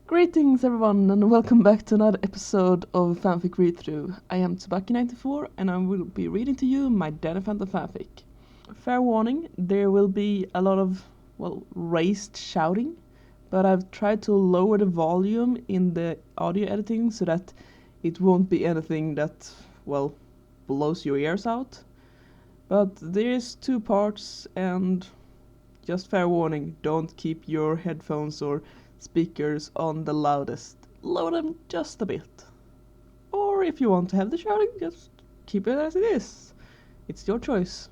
Greetings everyone and welcome back to another episode of Fanfic Read-Through. I am Tsubaki94 and I will be reading to you my Danny Phantom fanfic. Fair warning, there will be a lot of, raised shouting, but I've tried to lower the volume in the audio editing so that it won't be anything that, blows your ears out. But there's two parts and just fair warning, don't keep your headphones or speakers on the loudest. Lower them just a bit. Or if you want to have the shouting, just keep it as it is. It's your choice.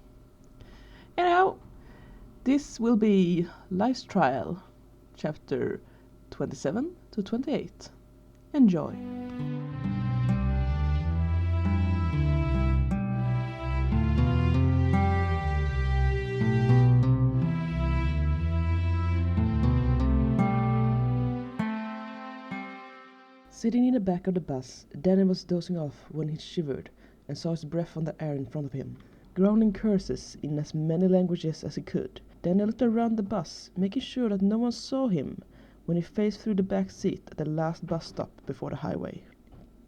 Anyhow, this will be Life's Trial, chapter 27 to 28. Enjoy. Sitting in the back of the bus, Danny was dozing off when he shivered and saw his breath on the air in front of him. Groaning curses in as many languages as he could, Danny looked around the bus, making sure that no one saw him when he faced through the back seat at the last bus stop before the highway.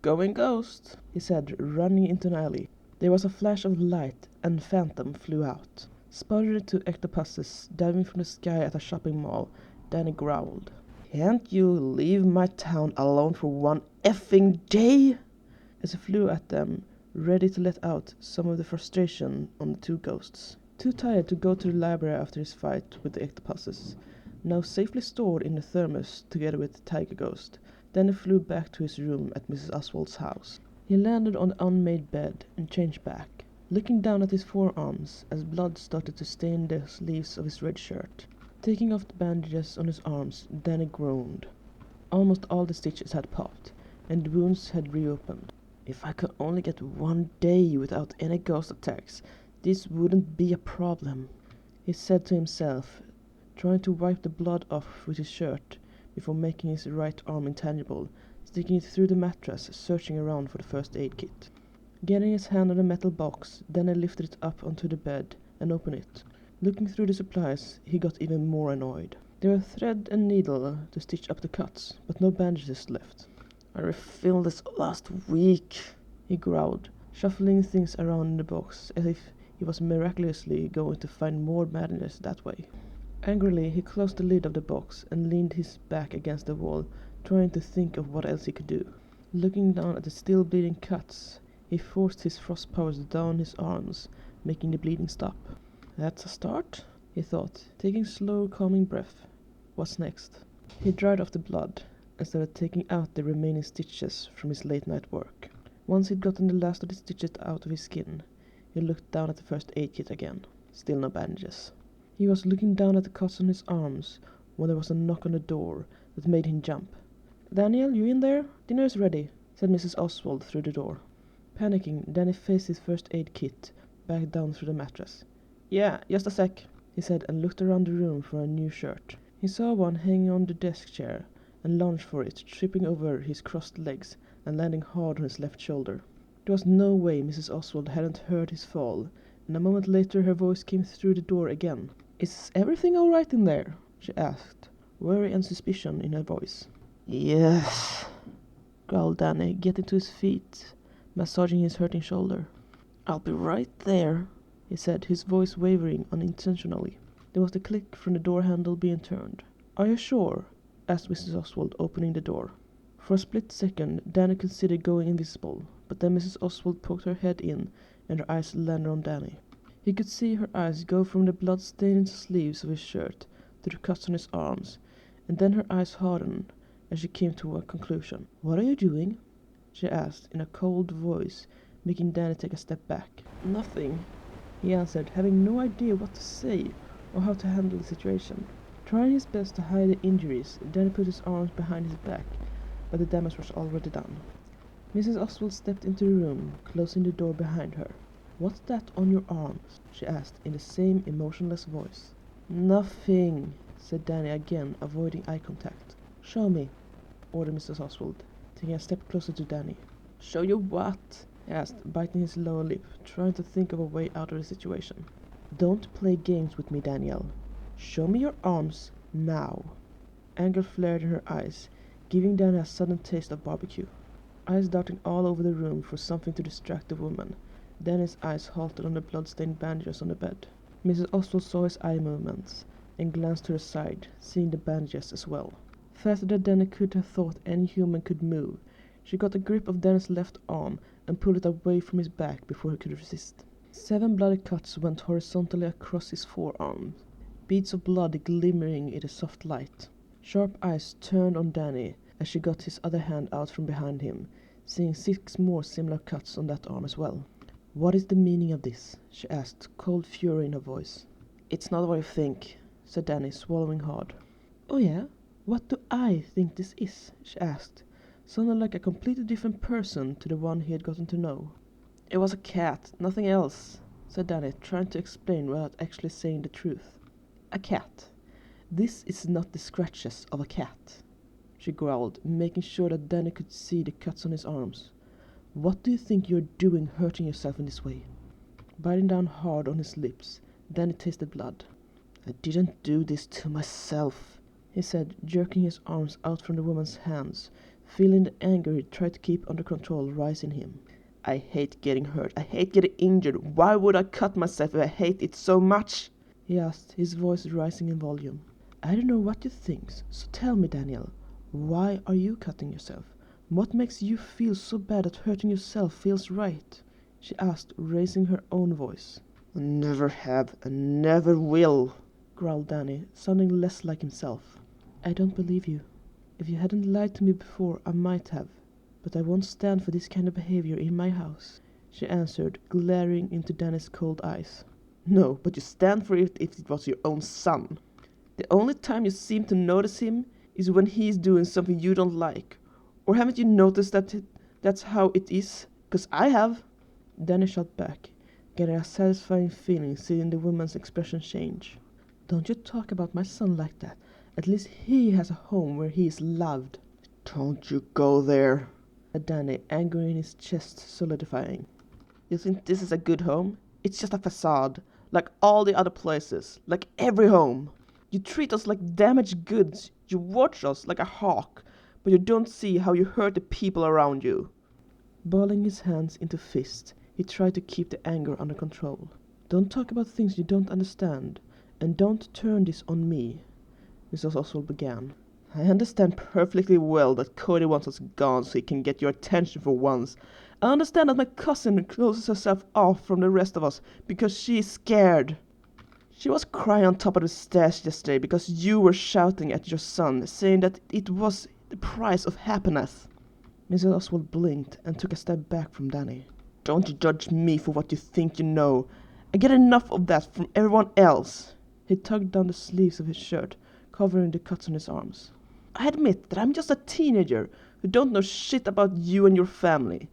"Going ghost," he said, running into an alley. There was a flash of light and Phantom flew out. Spotted two octopuses diving from the sky at a shopping mall, Danny growled. "Can't you leave my town alone for one effing day?" As he flew at them, ready to let out some of the frustration on the two ghosts. Too tired to go to the library after his fight with the octopuses, now safely stored in the thermos together with the tiger ghost, Danny flew back to his room at Mrs. Oswald's house. He landed on the unmade bed and changed back, looking down at his forearms as blood started to stain the sleeves of his red shirt. Taking off the bandages on his arms, Danny groaned. Almost all the stitches had popped, and the wounds had reopened. If I could only get one day without any ghost attacks, this wouldn't be a problem, he said to himself, trying to wipe the blood off with his shirt before making his right arm intangible, sticking it through the mattress, searching around for the first aid kit. Getting his hand on the metal box, Danny lifted it up onto the bed and opened it. Looking through the supplies, he got even more annoyed. There were thread and needle to stitch up the cuts, but no bandages left. "I refilled this last week," he growled, shuffling things around in the box as if he was miraculously going to find more bandages that way. Angrily, he closed the lid of the box and leaned his back against the wall, trying to think of what else he could do. Looking down at the still bleeding cuts, he forced his frost powers down his arms, making the bleeding stop. "That's a start," he thought, taking slow, calming breath. What's next? He dried off the blood and started taking out the remaining stitches from his late-night work. Once he'd gotten the last of the stitches out of his skin, he looked down at the first aid kit again. Still no bandages. He was looking down at the cuts on his arms when there was a knock on the door that made him jump. "Daniel, you in there? Dinner is ready," said Mrs. Oswald through the door. Panicking, Danny faced his first aid kit back down through the mattress. "Yeah, just a sec," he said and looked around the room for a new shirt. He saw one hanging on the desk chair and lunged for it, tripping over his crossed legs and landing hard on his left shoulder. There was no way Mrs. Oswald hadn't heard his fall, and a moment later her voice came through the door again. "Is everything all right in there?" she asked, worry and suspicion in her voice. "Yes," growled Danny, getting to his feet, massaging his hurting shoulder. "I'll be right there," he said, his voice wavering unintentionally. There was the click from the door handle being turned. "Are you sure?" asked Mrs. Oswald, opening the door. For a split second, Danny considered going invisible, but then Mrs. Oswald poked her head in, and her eyes landed on Danny. He could see her eyes go from the blood-stained sleeves of his shirt to the cuts on his arms, and then her eyes hardened as she came to a conclusion. "What are you doing?" she asked in a cold voice, making Danny take a step back. "Nothing," he answered, having no idea what to say or how to handle the situation. Trying his best to hide the injuries, Danny put his arms behind his back, but the damage was already done. Mrs. Oswald stepped into the room, closing the door behind her. "What's that on your arms?" she asked in the same emotionless voice. "Nothing," said Danny again, avoiding eye contact. "Show me," ordered Mrs. Oswald, taking a step closer to Danny. "Show you what?" he asked, biting his lower lip, trying to think of a way out of the situation. "Don't play games with me, Danielle. Show me your arms now." Anger flared in her eyes, giving Danny a sudden taste of barbecue. Eyes darting all over the room for something to distract the woman. Danny's eyes halted on the blood-stained bandages on the bed. Mrs. Oswald saw his eye movements and glanced to her side, seeing the bandages as well. Faster than Danny could have thought any human could move, she got a grip of Danny's left arm and pulled it away from his back before he could resist. 7 bloody cuts went horizontally across his forearm, beads of blood glimmering in the soft light. Sharp eyes turned on Danny as she got his other hand out from behind him, seeing 6 more similar cuts on that arm as well. "What is the meaning of this?" she asked, cold fury in her voice. "It's not what you think," said Danny, swallowing hard. "Oh yeah? What do I think this is?" she asked, sounding like a completely different person to the one he had gotten to know. "It was a cat, nothing else," said Danny, trying to explain without actually saying the truth. "A cat. This is not the scratches of a cat," she growled, making sure that Danny could see the cuts on his arms. "What do you think you're doing hurting yourself in this way?" Biting down hard on his lips, Danny tasted blood. "I didn't do this to myself," he said, jerking his arms out from the woman's hands, feeling the anger he tried to keep under control rise in him. "I hate getting hurt. I hate getting injured. Why would I cut myself if I hate it so much?" he asked, his voice rising in volume. "I don't know what you think, so tell me, Daniel, why are you cutting yourself? What makes you feel so bad that hurting yourself feels right?" she asked, raising her own voice. "I never have and never will," growled Danny, sounding less like himself. "I don't believe you. If you hadn't lied to me before, I might have. But I won't stand for this kind of behavior in my house," she answered, glaring into Danny's cold eyes. "No, but you stand for it if it was your own son. The only time you seem to notice him is when he's doing something you don't like. Or haven't you noticed that's how it is? 'Cause I have." Danny shot back, getting a satisfying feeling seeing the woman's expression change. "Don't you talk about my son like that. At least he has a home where he is loved." "Don't you go there," said Danny, anger in his chest solidifying. "You think this is a good home? It's just a facade, like all the other places, like every home. You treat us like damaged goods. You watch us like a hawk, but you don't see how you hurt the people around you." Balling his hands into fists, he tried to keep the anger under control. "Don't talk about things you don't understand, and don't turn this on me," Mrs. Oswald began. "I understand perfectly well that Cody wants us gone so he can get your attention for once. I understand that my cousin closes herself off from the rest of us because she is scared. She was crying on top of the stairs yesterday because you were shouting at your son, saying that it was the price of happiness." Mrs. Oswald blinked and took a step back from Danny. "Don't you judge me for what you think you know. I get enough of that from everyone else." He tugged down the sleeves of his shirt, covering the cuts on his arms. "I admit that I'm just a teenager who don't know shit about you and your family.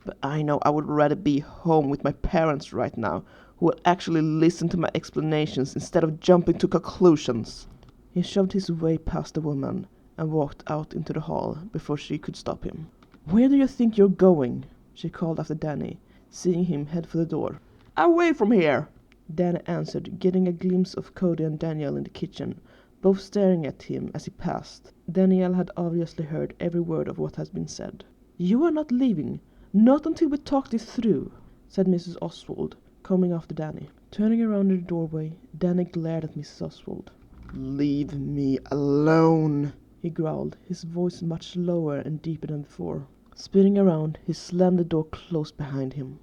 But I know I would rather be home with my parents right now, who will actually listen to my explanations instead of jumping to conclusions." He shoved his way past the woman and walked out into the hall before she could stop him. "Where do you think you're going?" she called after Danny, seeing him head for the door. "Away from here," Danny answered, getting a glimpse of Cody and Daniel in the kitchen, both staring at him as he passed. Daniel had obviously heard every word of what had been said. "You are not leaving. Not until we talk this through," said Mrs. Oswald, coming after Danny. Turning around in the doorway, Danny glared at Mrs. Oswald. "Leave me alone," he growled, his voice much lower and deeper than before. Spinning around, he slammed the door closed behind him.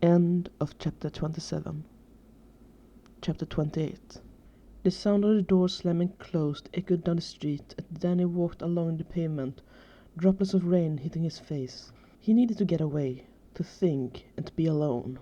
End of chapter 27. Chapter 28. The sound of the door slamming closed echoed down the street as Danny walked along the pavement, droplets of rain hitting his face. He needed to get away, to think, and to be alone.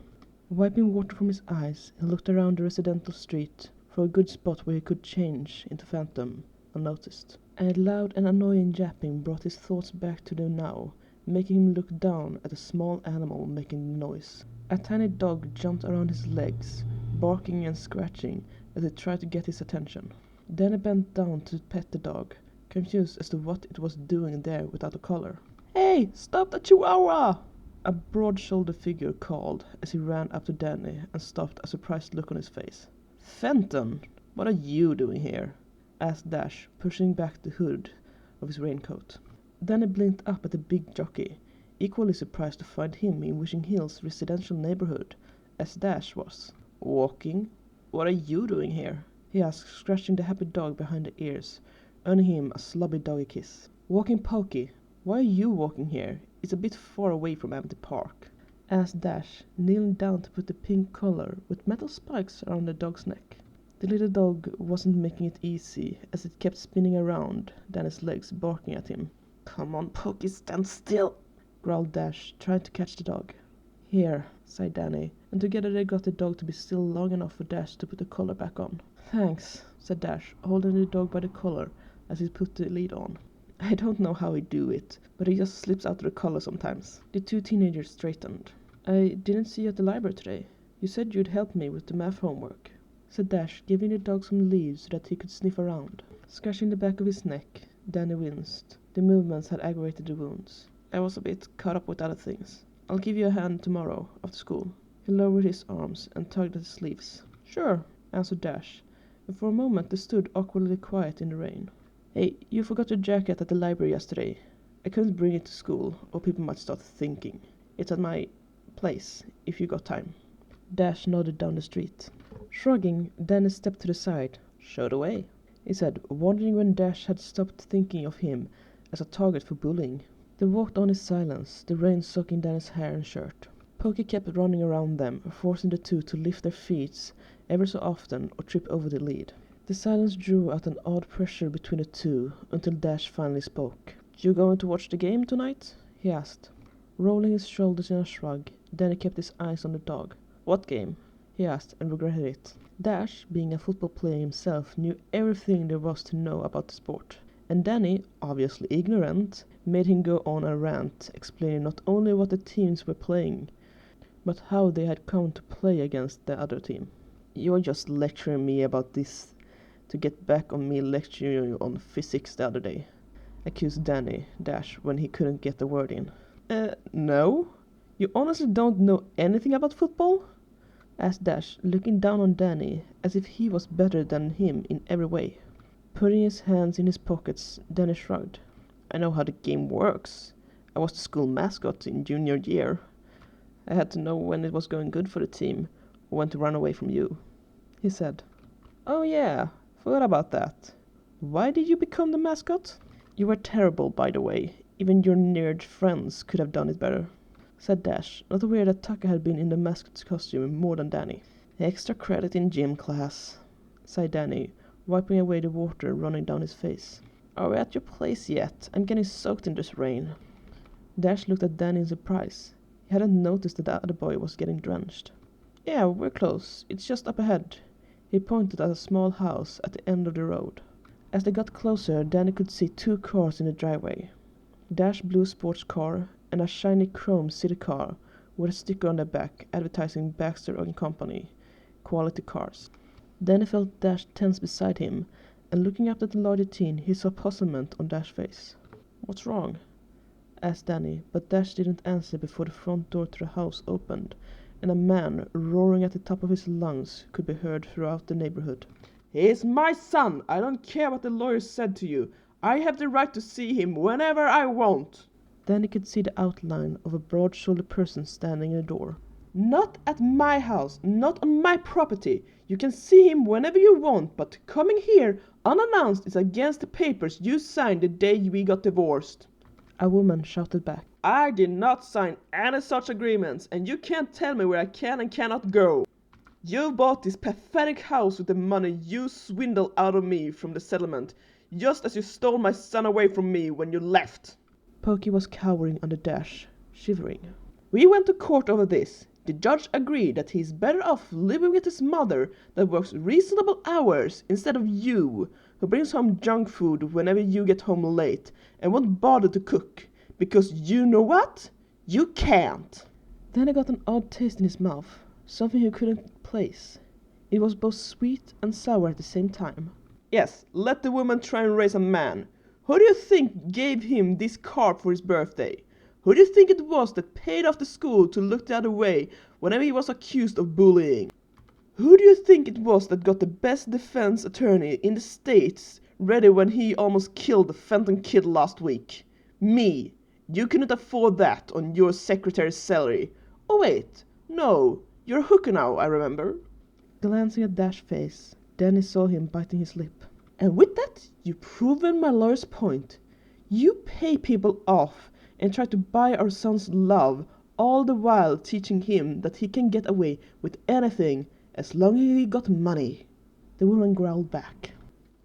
Wiping water from his eyes, he looked around the residential street for a good spot where he could change into Phantom, unnoticed. A loud and annoying yapping brought his thoughts back to the now, making him look down at a small animal making noise. A tiny dog jumped around his legs, barking and scratching as it tried to get his attention. Danny bent down to pet the dog, confused as to what it was doing there without a collar. "Hey, stop the chihuahua!" A broad-shouldered figure called as he ran up to Danny and stopped, a surprised look on his face. "Fenton, what are you doing here?" asked Dash, pushing back the hood of his raincoat. Danny blinked up at the big jockey, equally surprised to find him in Wishing Hill's residential neighborhood, as Dash was. "Walking? What are you doing here?" he asked, scratching the happy dog behind the ears, earning him a slobby doggy kiss. "Walking Pokey. Why are you walking here? It's a bit far away from Empty Park," asked Dash, kneeling down to put the pink collar with metal spikes around the dog's neck. The little dog wasn't making it easy, as it kept spinning around Danny's legs, barking at him. "Come on, Pokey, stand still," growled Dash, trying to catch the dog. "Here," sighed Danny, and together they got the dog to be still long enough for Dash to put the collar back on. "Thanks," said Dash, holding the dog by the collar as he put the lead on. "I don't know how he do it, but he just slips out of the collar sometimes." The two teenagers straightened. "I didn't see you at the library today. You said you'd help me with the math homework," said Dash, giving the dog some leaves so that he could sniff around. Scratching the back of his neck, Danny winced. The movements had aggravated the wounds. "I was a bit caught up with other things. I'll give you a hand tomorrow, after school." He lowered his arms and tugged at his sleeves. "Sure," answered Dash, and for a moment they stood awkwardly quiet in the rain. "Hey, you forgot your jacket at the library yesterday. I couldn't bring it to school, or people might start thinking. It's at my place, if you got time." Dash nodded down the street. Shrugging, Danny stepped to the side. "Show the way," he said, wondering when Dash had stopped thinking of him as a target for bullying. They walked on in silence, the rain soaking Danny's hair and shirt. Pokey kept running around them, forcing the two to lift their feet ever so often or trip over the lead. The silence drew out an odd pressure between the two until Dash finally spoke. "You going to watch the game tonight?" he asked. Rolling his shoulders in a shrug, Danny kept his eyes on the dog. "What game?" he asked, and regretted it. Dash, being a football player himself, knew everything there was to know about the sport. And Danny, obviously ignorant, made him go on a rant, explaining not only what the teams were playing, but how they had come to play against the other team. "You're just lecturing me about this to get back on me lecturing you on physics the other day," accused Dash when he couldn't get the word in. No? You honestly don't know anything about football?" asked Dash, looking down on Danny as if he was better than him in every way. Putting his hands in his pockets, Danny shrugged. "I know how the game works. I was the school mascot in junior year. I had to know when it was going good for the team or when to run away from you," he said. "Oh yeah, forgot about that. Why did you become the mascot?" "You were terrible, by the way. Even your nerd friends could have done it better," said Dash, not aware that Tucker had been in the mascot's costume more than Danny. "Extra credit in gym class," sighed Danny, wiping away the water running down his face. "Are we at your place yet? I'm getting soaked in this rain." Dash looked at Danny in surprise. He hadn't noticed that the other boy was getting drenched. "Yeah, we're close. It's just up ahead." He pointed at a small house at the end of the road. As they got closer, Danny could see two cars in the driveway. Dash blue sports car and a shiny chrome city car with a sticker on the back advertising Baxter & Company, quality cars. Danny felt Dash tense beside him, and looking up at the larger teen, he saw puzzlement on Dash's face. "What's wrong?" asked Danny, but Dash didn't answer before the front door to the house opened, and a man, roaring at the top of his lungs, could be heard throughout the neighborhood. "He's my son! I don't care what the lawyer said to you. I have the right to see him whenever I want." Danny could see the outline of a broad-shouldered person standing in the door. "Not at my house, not on my property. You can see him whenever you want, but coming here unannounced is against the papers you signed the day we got divorced." A woman shouted back. "I did not sign any such agreements, and you can't tell me where I can and cannot go. You bought this pathetic house with the money you swindled out of me from the settlement, just as you stole my son away from me when you left." Pokey was cowering under Dash, shivering. "We went to court over this. The judge agreed that he's better off living with his mother that works reasonable hours instead of you, who brings home junk food whenever you get home late and won't bother to cook, because you know what? You can't." Then he got an odd taste in his mouth, something he couldn't place. It was both sweet and sour at the same time. "Yes, let the woman try and raise a man. Who do you think gave him this card for his birthday? Who do you think it was that paid off the school to look the other way whenever he was accused of bullying? Who do you think it was that got the best defense attorney in the States Ready when he almost killed the Fenton kid last week. Me. You couldn't afford that on your secretary's salary. Oh wait, no, you're a hooker now, I remember. Glancing at Dash's face, Danny saw him biting his lip. And with that, you've proven my lawyer's point. You pay people off and try to buy our son's love, all the while teaching him that he can get away with anything as long as he got money. The woman growled back.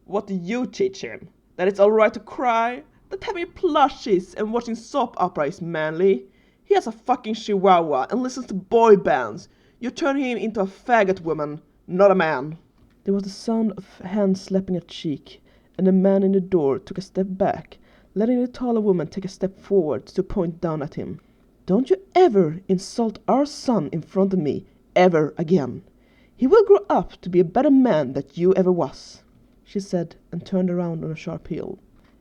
What do you teach him? That it's alright to cry? That having plushies and watching soap opera is manly? He has a fucking chihuahua and listens to boy bands. You're turning him into a faggot woman, not a man. There was the sound of hands slapping a cheek, and the man in the door took a step back, letting the taller woman take a step forward to point down at him. Don't you ever insult our son in front of me, ever again. He will grow up to be a better man than you ever was, she said, and turned around on a sharp heel.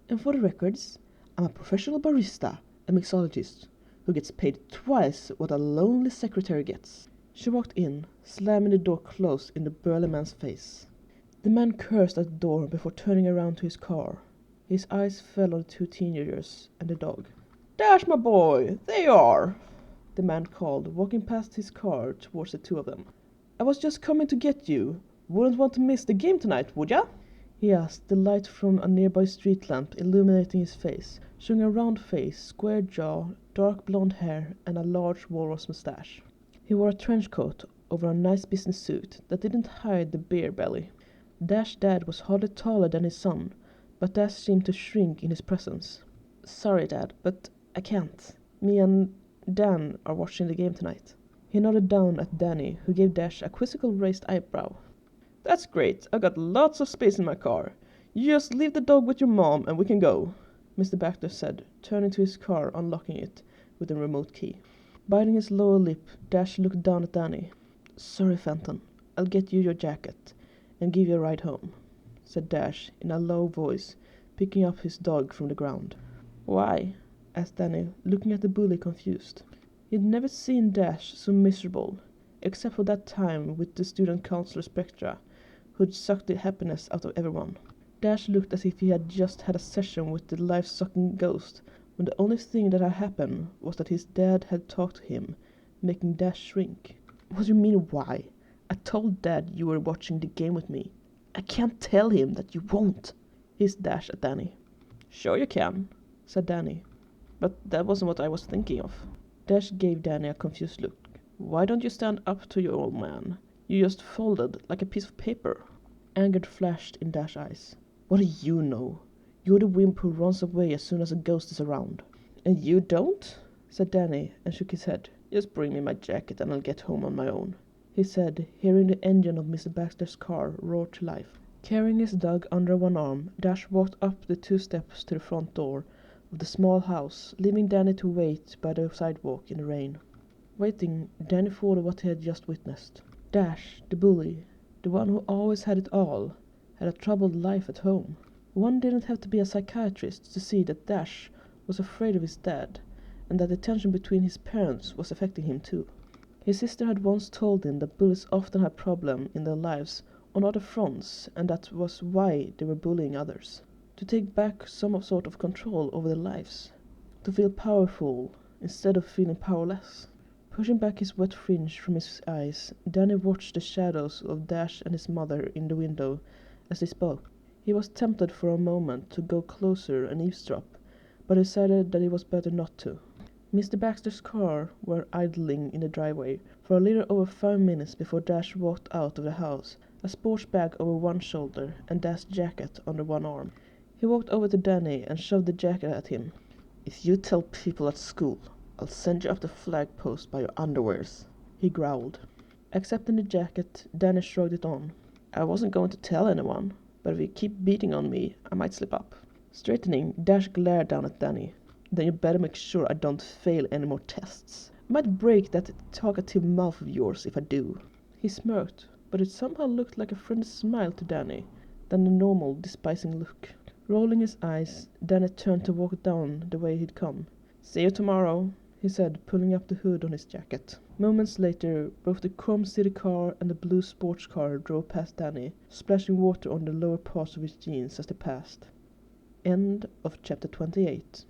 And for the records, I'm a professional barista, a mixologist, who gets paid twice what a lonely secretary gets. She walked in, slamming the door closed in the burly man's face. The man cursed at the door before turning around to his car. His eyes fell on the two teenagers and the dog. Dash, my boy, there you are, the man called, walking past his car towards the two of them. I was just coming to get you. Wouldn't want to miss the game tonight, would ya? He asked, the light from a nearby street lamp illuminating his face, showing a round face, square jaw, dark blonde hair, and a large walrus mustache. He wore a trench coat over a nice business suit that didn't hide the beer belly. Dash's dad was hardly taller than his son, but Dash seemed to shrink in his presence. Sorry, Dad, but I can't. Me and Dan are watching the game tonight. He nodded down at Danny, who gave Dash a quizzical raised eyebrow. That's great. I've got lots of space in my car. You just leave the dog with your mom and we can go, Mr. Baxter said, turning to his car, unlocking it with a remote key. Biting his lower lip, Dash looked down at Danny. Sorry, Fenton. I'll get you your jacket and give you a ride home, said Dash in a low voice, picking up his dog from the ground. Why? Asked Danny, looking at the bully confused. He'd never seen Dash so miserable, except for that time with the student counselor Spectra, who'd sucked the happiness out of everyone. Dash looked as if he had just had a session with the life-sucking ghost, when the only thing that had happened was that his dad had talked to him, making Dash shrink. What do you mean, why? I told Dad you were watching the game with me. I can't tell him that you won't, hissed Dash at Danny. Sure you can, said Danny. But that wasn't what I was thinking of. Dash gave Danny a confused look. Why don't you stand up to your old man? You just folded like a piece of paper. Anger flashed in Dash's eyes. What do you know? You're the wimp who runs away as soon as a ghost is around. And you don't? Said Danny, and shook his head. Just bring me my jacket and I'll get home on my own, he said, hearing the engine of Mr. Baxter's car roar to life. Carrying his dog under one arm, Dash walked up the 2 steps to the front door of the small house, leaving Danny to wait by the sidewalk in the rain. Waiting, Danny thought of what he had just witnessed. Dash, the bully, the one who always had it all, had a troubled life at home. One didn't have to be a psychiatrist to see that Dash was afraid of his dad, and that the tension between his parents was affecting him too. His sister had once told him that bullies often had problems in their lives on other fronts, and that was why they were bullying others. To take back some sort of control over their lives. To feel powerful instead of feeling powerless. Pushing back his wet fringe from his eyes, Danny watched the shadows of Dash and his mother in the window as they spoke. He was tempted for a moment to go closer and eavesdrop, but decided that it was better not to. Mr. Baxter's car were idling in the driveway for a little over 5 minutes before Dash walked out of the house, a sports bag over one shoulder and Dash's jacket under one arm. He walked over to Danny and shoved the jacket at him. If you tell people at school, I'll send you up the flag post by your underwears, he growled. Accepting the jacket, Danny shrugged it on. I wasn't going to tell anyone, but if you keep beating on me, I might slip up. Straightening, Dash glared down at Danny. Then you better make sure I don't fail any more tests. I might break that talkative mouth of yours if I do. He smirked, but it somehow looked like a friendly smile to Danny, than the normal, despising look. Rolling his eyes, Danny turned to walk down the way he'd come. See you tomorrow, he said, pulling up the hood on his jacket. Moments later, both the Chrome City car and the blue sports car drove past Danny, splashing water on the lower parts of his jeans as they passed. End of chapter 28.